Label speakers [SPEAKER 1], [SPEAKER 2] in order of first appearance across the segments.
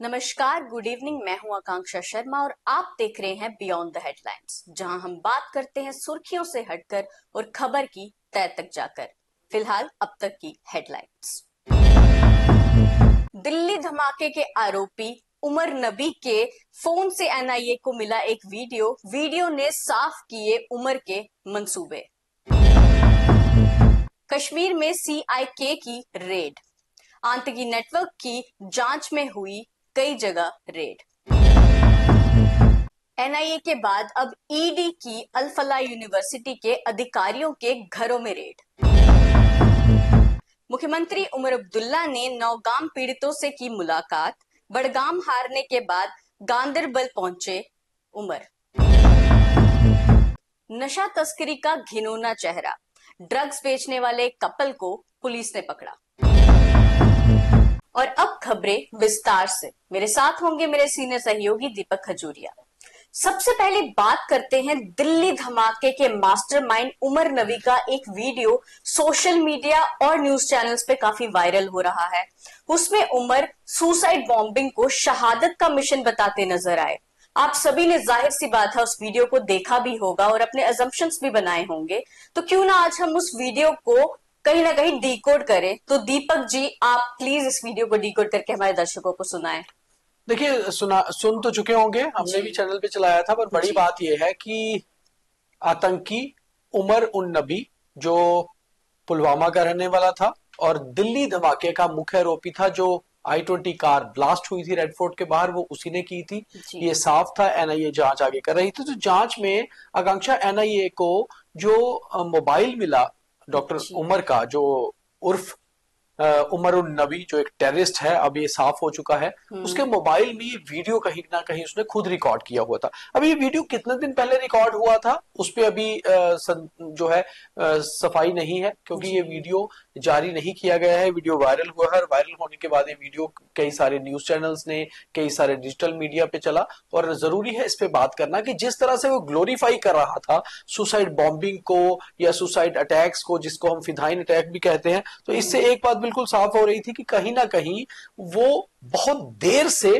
[SPEAKER 1] नमस्कार, good evening. मैं हूं आकांक्षा शर्मा और आप देख रहे हैं बियॉन्ड द हेडलाइंस, जहां हम बात करते हैं सुर्खियों से हटकर और खबर की तह तक जाकर। फिलहाल अब तक की हेडलाइंस। दिल्ली धमाके के आरोपी उमर नबी के फोन से एनआईए को मिला एक वीडियो ने साफ किए उमर के मंसूबे। कश्मीर में सीआईके की रेड, आतंकी नेटवर्क की जांच में हुई कई जगह रेड। एनआईए के बाद अब ईडी की अल फलाह यूनिवर्सिटी के अधिकारियों के घरों में रेड। मुख्यमंत्री उमर अब्दुल्ला ने नौगाम पीड़ितों से की मुलाकात। बड़गाम हारने के बाद गांदरबल पहुंचे उमर। नशा तस्करी का घिनौना चेहरा, ड्रग्स बेचने वाले कपल को पुलिस ने पकड़ा। और अब खबरें विस्तार से। मेरे साथ होंगे मेरे सीनियर सहयोगी दीपक खजूरिया। सबसे पहले बात करते हैं दिल्ली धमाके के मास्टरमाइंड उमर नबी का एक वीडियो सोशल मीडिया और न्यूज चैनल्स पे काफी वायरल हो रहा है। उसमें उमर सुसाइड बॉम्बिंग को शहादत का मिशन बताते नजर आए। आप सभी ने जाहिर सी बात है उस वीडियो को देखा भी होगा और अपने अजम्पशंस भी बनाए होंगे, तो क्यों ना आज हम उस वीडियो को कहीं ना कहीं डिकोड करें। तो दीपक जी, आप प्लीज इस वीडियो को डिकोड करके हमारे दर्शकों को सुनाएं।
[SPEAKER 2] देखिए, सुन तो चुके होंगे, हमने भी चैनल पे चलाया था, पर बड़ी बात यह है कि आतंकी उमर उन नबी जो पुलवामा का रहने वाला था और दिल्ली धमाके का मुख्य आरोपी था, जो I-20 कार ब्लास्ट हुई थी रेड फोर्ट के बाहर, वो उसी ने की थी। ये साफ था। एनआईए जांच आगे कर रही थी। तो जांच में आकांक्षा, एनआईए को जो मोबाइल मिला डॉक्टर उमर का, जो उर्फ उमर उन नबी, जो एक टेररिस्ट है, अब ये साफ हो चुका है, उसके मोबाइल में ये वीडियो कहीं ना कहीं उसने खुद रिकॉर्ड किया हुआ था। अभी ये वीडियो कितने दिन पहले रिकॉर्ड हुआ था उस पे अभी जो है सफाई नहीं है, क्योंकि ये वीडियो जारी नहीं किया गया है। वीडियो वायरल हुआ है और वायरल होने के बाद ये वीडियो कई सारे न्यूज चैनल्स ने, कई सारे डिजिटल मीडिया पे चला। और जरूरी है इस पे बात करना कि जिस तरह से वो ग्लोरीफाई कर रहा था सुसाइड बॉम्बिंग को या सुसाइड अटैक्स को, जिसको हम फिदाइन अटैक भी कहते हैं, तो इससे एक बात बिल्कुल साफ हो रही थी कि कहीं ना कहीं वो बहुत देर से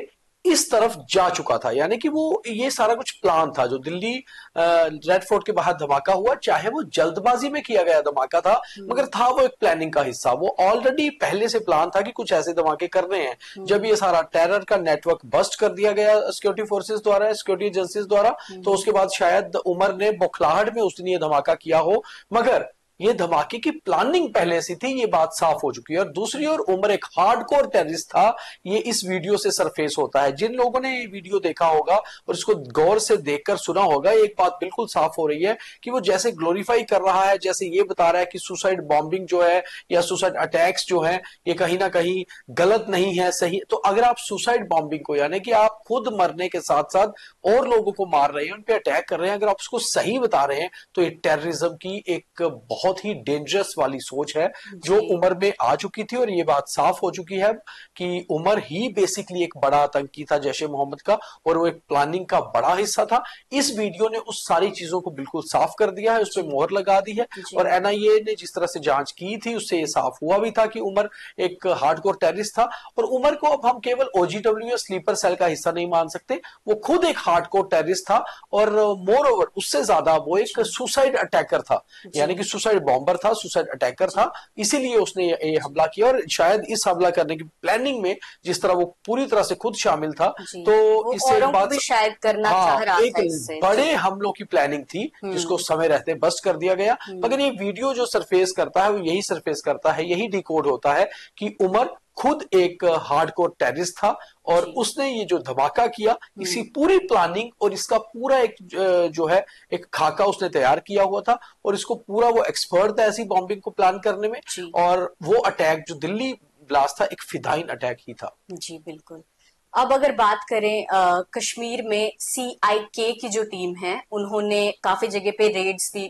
[SPEAKER 2] इस तरफ जा चुका था। यानी कि वो ये सारा कुछ प्लान था। जो दिल्ली रेड फोर्ट के बाहर धमाका हुआ, चाहे वो जल्दबाजी में किया गया धमाका था, मगर था वो एक प्लानिंग का हिस्सा। वो ऑलरेडी पहले से प्लान था कि कुछ ऐसे धमाके करने हैं। जब ये सारा टेरर का नेटवर्क बस्ट कर दिया गया सिक्योरिटी फोर्सेस द्वारा, सिक्योरिटी एजेंसीज द्वारा, तो उसके बाद शायद उमर ने बौखलाहट में उस दिन ये धमाका किया हो, मगर ये धमाके की प्लानिंग पहले से थी, ये बात साफ हो चुकी है। और दूसरी ओर उमर एक हार्डकोर टेररिस्ट था, ये इस वीडियो से सरफेस होता है। जिन लोगों ने ये वीडियो देखा होगा और इसको गौर से देखकर सुना होगा, एक बात बिल्कुल साफ हो रही है कि वो जैसे ग्लोरीफाई कर रहा है, जैसे ये बता रहा है कि सुसाइड बॉम्बिंग जो है या सुसाइड अटैक्स जो है, ये कहीं ना कहीं गलत नहीं है, सही। तो अगर आप सुसाइड बॉम्बिंग को, यानी कि आप खुद मरने के साथ साथ और लोगों को मार रहे हैं, उन पे अटैक कर रहे हैं, अगर आप उसको सही बता रहे हैं, तो ये टेररिज्म की एक बहुत ही डेंजरस वाली सोच है जो उमर में आ चुकी थी। और ये बात साफ हो चुकी है कि उमर ही बेसिकली एक बड़ा आतंकी था जैश ए मोहम्मद का, और वो एक प्लानिंग का बड़ा हिस्सा था। इस वीडियो ने उस सारी चीजों को बिल्कुल साफ कर दिया है, उस पर मोहर लगा दी है। और एनआईए ने जिस तरह से जांच की थी, उससे ये साफ हुआ भी था कि उमर एक हार्डकोर टेररिस्ट था। और उमर को अब हम केवल ओजीडब्ल्यू या स्लीपर सेल का हिस्सा नहीं मान सकते, वो खुद एक हार्डकोर टेररिस्ट था। और मोर ओवर उससे ज्यादा वो एक सुसाइड अटैकर था, यानी कि सुसाइड बॉम्बर था, सुसाइड अटैकर था। इसीलिए उसने ये हमला किया। और शायद इस हमला करने की प्लानिंग में जिस तरह वो पूरी तरह से खुद शामिल था, तो इससे एक बात,
[SPEAKER 1] शायद करना चाह रहा
[SPEAKER 2] एक
[SPEAKER 1] था इससे।
[SPEAKER 2] बड़े हमलों की प्लानिंग थी जिसको समय रहते बस्ट कर दिया गया। मगर ये वीडियो जो सरफेस करता है वो यही सरफेस करता है, यही डिकोड होता है कि उमर खुद एक हार्डकोर टेररिस्ट था और उसने ये जो धमाका किया, इसी पूरी प्लानिंग और इसका पूरा एक जो है एक खाका उसने तैयार किया हुआ था। और इसको पूरा वो एक्सपर्ट था ऐसी बॉम्बिंग को प्लान करने में। और वो अटैक जो दिल्ली ब्लास्ट था, एक फिदाइन अटैक ही था।
[SPEAKER 1] जी बिल्कुल। अब अगर बात करें कश्मीर में सीआईके की जो टीम है, उन्होंने काफी जगह पे रेड्स दी।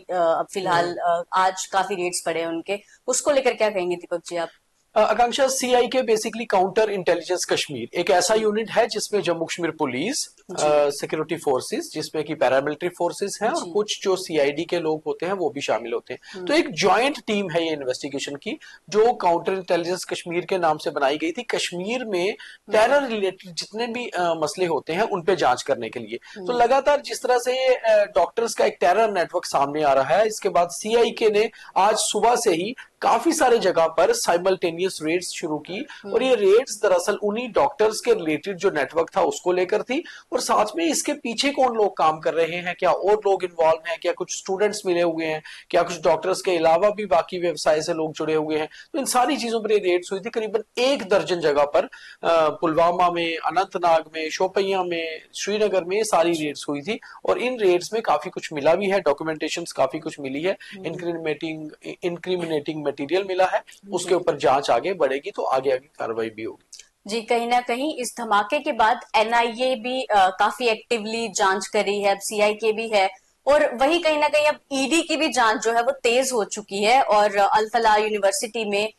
[SPEAKER 1] फिलहाल आज काफी रेड्स पड़े हैं उनके, उसको लेकर क्या कहेंगे दीपक जी आप?
[SPEAKER 2] आकांक्षा, सीआईके बेसिकली काउंटर इंटेलिजेंस कश्मीर एक ऐसा यूनिट है जिसमें Jammu Kashmir police, security forces, जिसमें कि पैरामिलिट्री फोर्सेस हैं और कुछ जो सीआईडी के लोग होते हैं वो भी शामिल होते हैं। तो एक ज्वाइंट टीम है ये इन्वेस्टिगेशन की, जो काउंटर इंटेलिजेंस कश्मीर के नाम से बनाई गई थी, कश्मीर में टेरर रिलेटेड जितने भी मसले होते हैं उन पे जांच करने के लिए। तो लगातार जिस तरह से डॉक्टर्स का एक टेरर नेटवर्क सामने आ रहा है, इसके बाद सीआईके ने आज सुबह से ही काफी सारे जगह पर साइमल्टेनियस रेड्स शुरू की, और ये रेड्स दरअसल उन्हीं डॉक्टर्स के रिलेटेड जो नेटवर्क था उसको लेकर थी, और साथ में इसके पीछे कौन लोग काम कर रहे हैं, क्या और लोग इन्वॉल्व हैं, क्या कुछ स्टूडेंट्स मिले हुए हैं, क्या कुछ डॉक्टर्स के अलावा भी बाकी व्यवसाय से लोग जुड़े हुए हैं। तो इन सारी चीजों पर ये रेड्स हुई थी, करीबन 1 दर्जन जगह पर, पुलवामा में, अनंतनाग में, शोपियां में, श्रीनगर में सारी रेड्स हुई थी, और इन रेड्स में काफी कुछ मिला भी है, डॉक्यूमेंटेशन काफी कुछ मिली है, इंक्रिमिनेटिंग मटेरियल मिला है, उसके ऊपर जांच आगे बढ़ेगी तो आगे आगे कार्रवाई भी होगी।
[SPEAKER 1] जी, कहीं ना कहीं इस धमाके के बाद एनआईए भी काफी एक्टिवली जांच कर रही है, अब सीआईके भी है, और वही कहीं ना कहीं अब ईडी की भी जांच जो है वो तेज हो चुकी है, और अल फलाह यूनिवर्सिटी में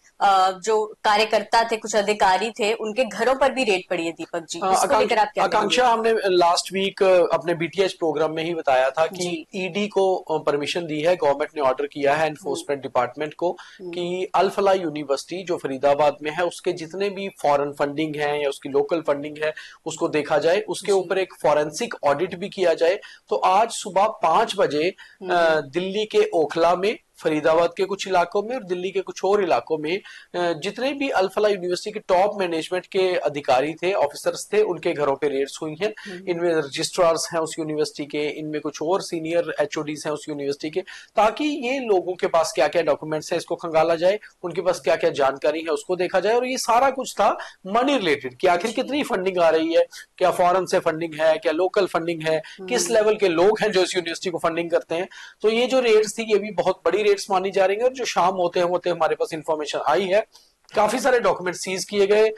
[SPEAKER 1] जो कार्यकर्ता थे, कुछ अधिकारी थे, उनके घरों पर भी रेड पड़ी है। दीपक जी, इसको लेकर आप क्या
[SPEAKER 2] आकांक्षा, हमने लास्ट वीक अपने बीटीएच प्रोग्राम में ही बताया था कि ईडी को परमिशन दी है, गवर्नमेंट ने ऑर्डर किया है एनफोर्समेंट डिपार्टमेंट को कि अल फलाह यूनिवर्सिटी जो फरीदाबाद में है उसके जितने भी फॉरेन फंडिंग है या उसकी लोकल फंडिंग है उसको देखा जाए, उसके ऊपर एक फॉरेंसिक ऑडिट भी किया जाए। तो आज सुबह 5 बजे दिल्ली के ओखला में, फरीदाबाद के कुछ इलाकों में और दिल्ली के कुछ और इलाकों में जितने भी अल फलाह यूनिवर्सिटी के टॉप मैनेजमेंट के अधिकारी थे, ऑफिसर्स थे, उनके घरों पे रेड्स हुई हैं। इनमें रजिस्ट्रार्स हैं उस यूनिवर्सिटी के, इनमें कुछ और सीनियर एचओडीज हैं उस यूनिवर्सिटी के, ताकि ये लोगों के पास क्या क्या डॉक्यूमेंट्स हैं इसको खंगाला जाए, उनके पास क्या क्या जानकारी है उसको देखा जाए। और ये सारा कुछ था मनी रिलेटेड कि आखिर कितनी फंडिंग आ रही है, क्या फॉरेन से फंडिंग है, क्या लोकल फंडिंग है, किस लेवल के लोग हैं जो इस यूनिवर्सिटी को फंडिंग करते हैं। तो ये जो रेड्स थी ये भी बहुत बड़ी रेड्स मानी जा रही है, और जो शाम होते होते हमारे पास इंफॉर्मेशन आई है, काफी सारे डॉक्यूमेंट सीज किए गए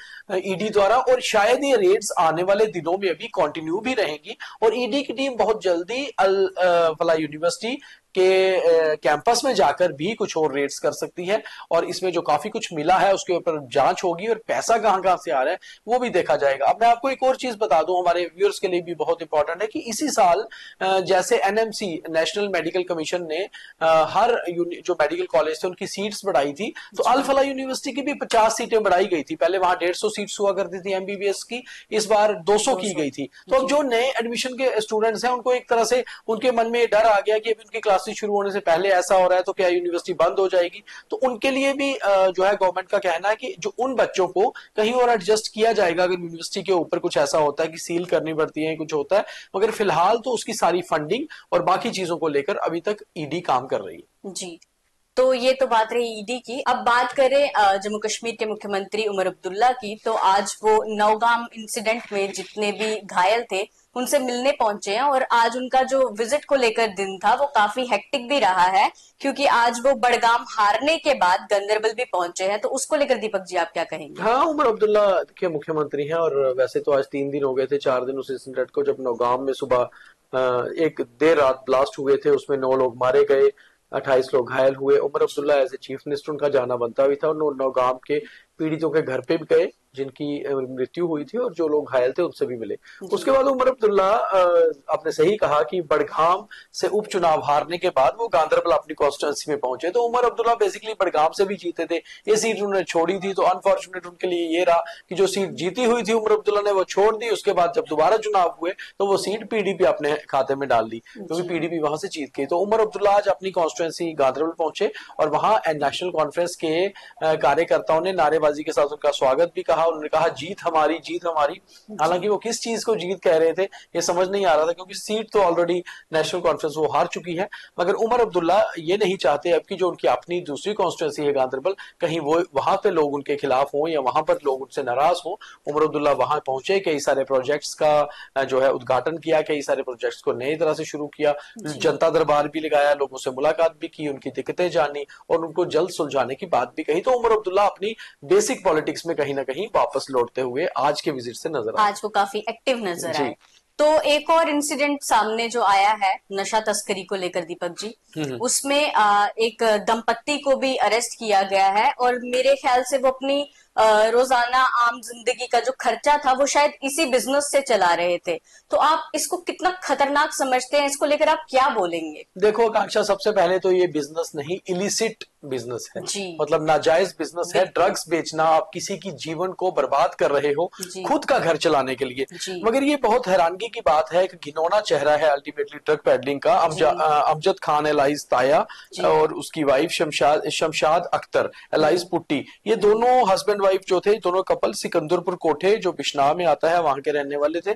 [SPEAKER 2] ईडी द्वारा, और शायद ये रेड्स आने वाले दिनों में अभी कंटिन्यू भी रहेंगी, और ईडी की टीम बहुत जल्दी अल फलाह यूनिवर्सिटी के कैंपस में जाकर भी कुछ और रेड्स कर सकती है, और इसमें जो काफी कुछ मिला है उसके ऊपर जांच होगी, और पैसा कहां कहां से आ रहा है वो भी देखा जाएगा। अब मैं आपको एक और चीज बता दूं, हमारे व्यूअर्स के लिए भी बहुत इंपॉर्टेंट है कि इसी साल जैसे एनएमसी, नेशनल मेडिकल कमीशन ने हर जो मेडिकल कॉलेज थे उनकी सीट्स बढ़ाई थी, तो अल फलाह यूनिवर्सिटी की भी 50 सीटें बढ़ाई गई थी। पहले वहां 150 सीट्स हुआ करती थी एमबीबीएस की, इस बार 200 की गई थी। तो अब जो नए एडमिशन के स्टूडेंट्स हैं उनको एक तरह से उनके मन में डर आ गया कि अभी उनकी क्लासेस शुरू होने से पहले ऐसा हो रहा है तो क्या यूनिवर्सिटी बंद हो जाएगी। तो उनके लिए भी जो है गवर्नमेंट का कहना है कि जो उन बच्चों को कहीं और एडजस्ट किया जाएगा अगर यूनिवर्सिटी के ऊपर कुछ ऐसा होता है कि सील करनी पड़ती है, कुछ होता है, मगर फिलहाल तो उसकी सारी फंडिंग और बाकी चीजों को लेकर अभी तक ईडी काम कर रही है।
[SPEAKER 1] जी, तो ये तो बात रही ईडी की। अब बात करें जम्मू कश्मीर के मुख्यमंत्री उमर अब्दुल्ला की, तो आज वो नौगाम इंसिडेंट में जितने भी घायल थे उनसे मिलने पहुंचे हैं, और आज उनका जो विजिट को लेकर दिन था वो काफी हेक्टिक भी रहा है, क्योंकि आज वो बड़गाम हारने के बाद गंदरबल भी पहुंचे हैं। तो उसको लेकर दीपक जी आप क्या कहेंगे?
[SPEAKER 2] हाँ, उमर अब्दुल्ला के मुख्यमंत्री हैं, और वैसे तो आज 3 दिन हो गए थे, 4 दिन उस इंसिडेंट को, जब नौगाम में सुबह एक देर रात ब्लास्ट हुए थे, उसमें 9 लोग मारे गए, 28 लोग घायल हुए। Omar Abdullah as a chief minister उनका जाना बनता भी था, और नौगाम के पीड़ितों के घर पे भी गए जिनकी मृत्यु हुई थी, और जो लोग घायल थे उनसे भी मिले। उसके बाद उमर अब्दुल्ला, आपने सही कहा कि बड़गाम से उपचुनाव हारने के बाद वो गांधरबल अपनी कॉन्स्टिट्यूंसी में पहुंचे। तो उमर अब्दुल्ला बेसिकली बड़गाम से भी जीते थे, ये सीट उन्होंने छोड़ी थी। तो अनफॉर्चुनेट उनके लिए ये रहा कि जो सीट जीती हुई थी उमर अब्दुल्ला ने वो छोड़ दी। उसके बाद जब दोबारा चुनाव हुए तो वो सीट पीडीपी अपने खाते में डाल दी, क्योंकि पीडीपी वहां से जीत गई। तो उमर अब्दुल्ला आज अपनी कॉन्स्टिट्यूंसी गांधरबल पहुंचे, और वहां नेशनल कॉन्फ्रेंस के कार्यकर्ताओं ने नारेबाजी के साथ उनका स्वागत भी कहा। उन्होंने कहा जीत हमारी, जीत हमारी। हालांकि वो किस चीज को जीत कह रहे थे ये समझ नहीं आ रहा था, क्योंकि सीट तो ऑलरेडी नेशनल कॉन्फ्रेंस वो हार चुकी है। मगर उमर अब्दुल्ला ये नहीं चाहते अब की जो उनकी अपनी दूसरी कॉन्स्टिट्यूंसी है गांधरबल, कहीं वो वहां पे लोग उनके खिलाफ हों या वहां पर लोग उनसे नाराज हों। उमर अब्दुल्ला वहां पहुंचे, कई सारे प्रोजेक्ट्स का जो है उद्घाटन किया, कई सारे प्रोजेक्ट्स को नई तरह से शुरू किया, जनता दरबार भी लगाया, लोगों से मुलाकात भी की, उनकी दिक्कतें जानी और उनको जल्द सुलझाने की बात भी कही। तो उमर अब्दुल्ला अपनी बेसिक पॉलिटिक्स में कहीं ना कहीं वापस लौटते हुए आज के विजिट से नजर आए।
[SPEAKER 1] आज वो काफी एक्टिव नजर आए। तो एक और इंसिडेंट सामने जो आया है नशा तस्करी को लेकर दीपक जी, उसमें एक दंपत्ति को भी अरेस्ट किया गया है और मेरे ख्याल से वो अपनी रोजाना आम जिंदगी का जो खर्चा था वो शायद इसी बिजनेस से चला रहे थे। तो आप इसको कितना खतरनाक समझते हैं, इसको लेकर आप क्या बोलेंगे?
[SPEAKER 2] देखो आकांक्षा, सबसे पहले तो ये बिजनेस नहीं, इलिसिट बिजनेस है, मतलब नाजायज बिजनेस है। ड्रग्स बेचना, आप किसी की जीवन को बर्बाद कर रहे हो खुद का घर चलाने के लिए। मगर ये बहुत हैरानगी की बात है, एक घिनौना चेहरा है अल्टीमेटली ड्रग पेडलिंग का। अमजद खान एलाइज ताया और उसकी wife Shamshad Akhtar allies putty, ये दोनों हस्बैंड वाइफ जो थे, दोनों कपल सिकंदरपुर कोठे जो बिश्नाह में आता है वहां के रहने वाले थे।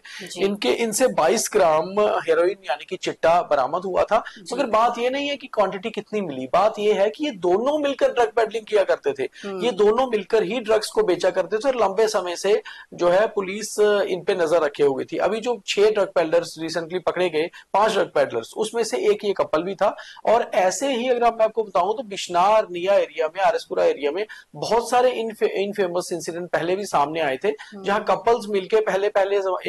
[SPEAKER 2] इनसे 22 ग्राम हेरोइन यानी कि चिट्टा बरामद हुआ था। मगर बात ये नहीं है कि क्वांटिटी कितनी मिली, बात ये है कि ये दोनों मिलकर ड्रग पेडलिंग किया करते थे। ये दोनों मिलकर ही ड्रग्स को बेचा करते थे और लंबे समय से जो है पुलिस इन पे नजर रखे हुए थी। अभी जो 6 ड्रग पेडलर्स रिसेंटली पकड़े गए, 5 ड्रग पेडलर्स, उसमें से एक ये कपल भी था। और ऐसे ही अगर मैं आपको बताऊं तो बिश्नाह निया एरिया में, आरएसपुरा एरिया में बहुत सारे इनफेमस इंसिडेंट पहले भी सामने आए थे, जहां कपल्स मिलके पहले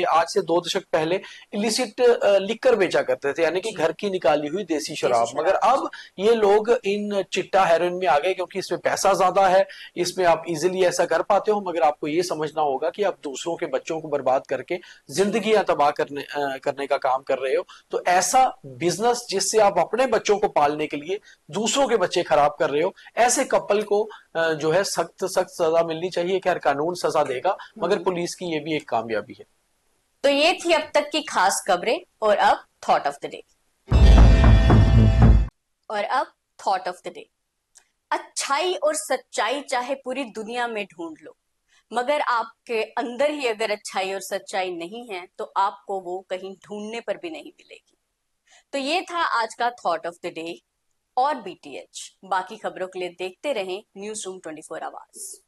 [SPEAKER 2] आज से 2 दशक पहले इलिसिट लिकर बेचा करते थे, यानी कि घर की निकाली हुई देसी शराब। मगर अब ये लोग इन चिट्टा हेरोइन में आ गए क्योंकि इसमें पैसा ज्यादा है, इसमें आप इजिली ऐसा कर पाते हो। मगर आपको ये समझना होगा कि आप दूसरों के बच्चों को बर्बाद करके जिंदगियां तबाह करने का काम कर रहे हो। तो ऐसा बिजनेस जिससे आप अपने बच्चों को पालने के लिए दूसरों के बच्चे खराब कर रहे हो, ऐसे कपल को जो है सख्त सजा मिलनी चाहिए। खैर कानून सजा देगा, मगर पुलिस की ये भी एक कामयाबी है।
[SPEAKER 1] तो ये थी अब तक की खास खबरें और अब थॉट ऑफ द डे। अच्छाई और सच्चाई चाहे पूरी दुनिया में ढूंढ लो, मगर आपके अंदर ही अगर अच्छाई और सच्चाई नहीं है तो आपको वो कहीं ढूंढने पर भी नहीं मिलेगी। तो ये था आज का थॉट ऑफ द डे और बीटीएच। बाकी खबरों के लिए देखते रहें न्यूज़ रूम 24 आवर्स।